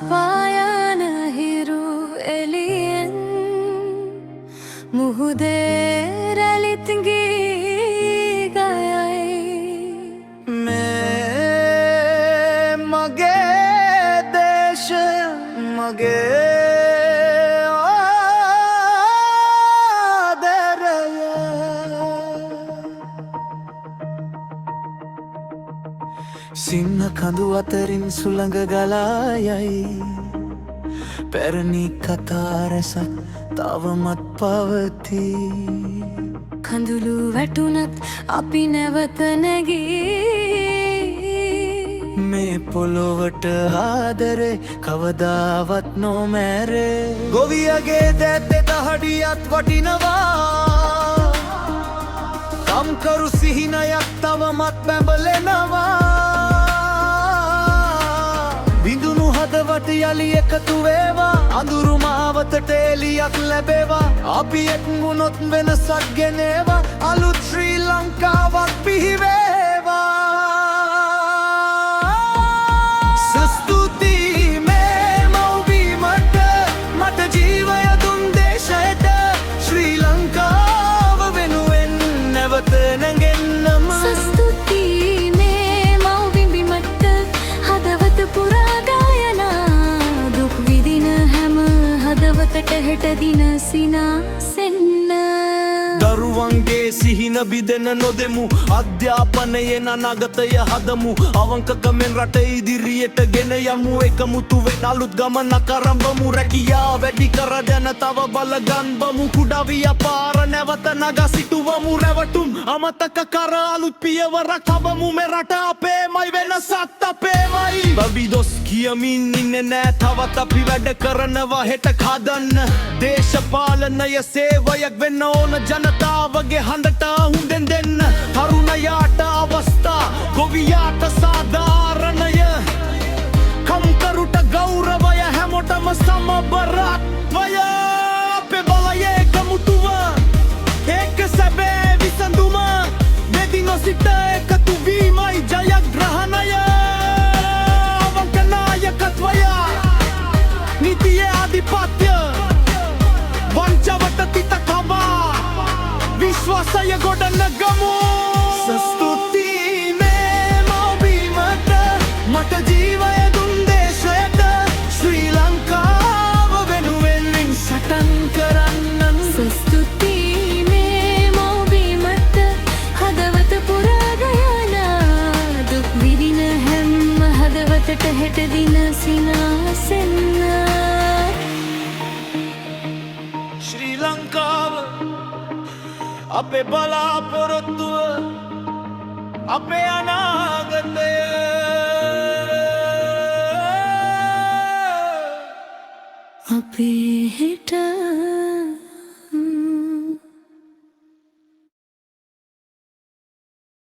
පායන හිරු එළියෙන් මුහුදේ රැලිත් ගී ගයයි මේ මගේ දේශ මගේ සින්න කඳු අතරින් සුළඟ ගලා යයි පැරණි කතා රැසක් තවමත් පවතී කඳුළු වැටුණත් අපි නැවත නැගී මේ පොළොවට ආදරේ කවදාවත් නොමැරේ ගොවියගේ දැත්තේ දහඩියත් වටිනවා කම්කරු සිහිනයක් තවමත් බැඹලෙනවා බිඳුණු හදවත යලි එකතු වේවා අඳුරු මාවතට එළියක් ලැබේවා අපි එක් වුණොත් වෙනසක් ගෙනේවා අලුත් ශ්‍රී ලංකාවක් පිහිවේවා ස්තුතියි මේ මව්බිමට මට ජීවය දුන් දේශයට ශ්‍රී ලංකාව වෙනුවෙන් නැවත නැගෙන්නම ස්තුතියි මේ මව්බිමට හදවත පුරා හදවතට හෙට දින සිනාසෙන්න දරුවන්ගේ සිහින බිදෙන නොදෙමු අධ්‍යාපනයෙන් අනාගතය හදමු අවංකකමෙන් රට ඉදිරියට ගෙන යමු එකමුතු වෙන අලුත් ගමනක් ආරම්භමු රැකියා වැඩි කර දැන තව බලගන්වමු කුඩා ව්‍යාපාර නැවත නගා සිටුවමු රැවටුම් අමතක කර අලුත් පියවරක් තබමු මේ රට අපේමයි වෙනසත් අපේමයි බබි දොස් කියමින් ඉන්නේ නෑ තවත් අපි වැඩ කරනවා හෙට හදන්න දේශපාලනය සේවයක් වෙන්න ඕන ජනතාවගේ හඬට හුඳෙන් දෙන්න තරුණයාට අවස්ථා ගොවියාට සාධාරණය කම්කරුට ගෞරවය හැමෝටම සමබරත්වය අපේ බලය එකමුතුව ඒක සැබෑ විසඳුම දෙදි නොසිට එකතු වීමයි ජයග්‍රහණය අවංක නායකත්වය නීතියේ ආධිපත්‍ය වංචාවට තිත කවා විශ්වාසය ගොඩනගමු ස්තුතියි මේ මව්බිමට මට ජීවය දුන් දේශයට ශ්‍රී ලංකාව වෙනුවෙන් සටන් කරන්නන් ස්තුතියි මේ මව්බිමට හදවත පුරා ගයන දුක් විඳින හැම හදවතට හෙට දින සිනාසෙන්න ශ්‍රී ලංකාව අපේ බලාපොරොත්තුව අපේ අනාගතය අපේ හෙට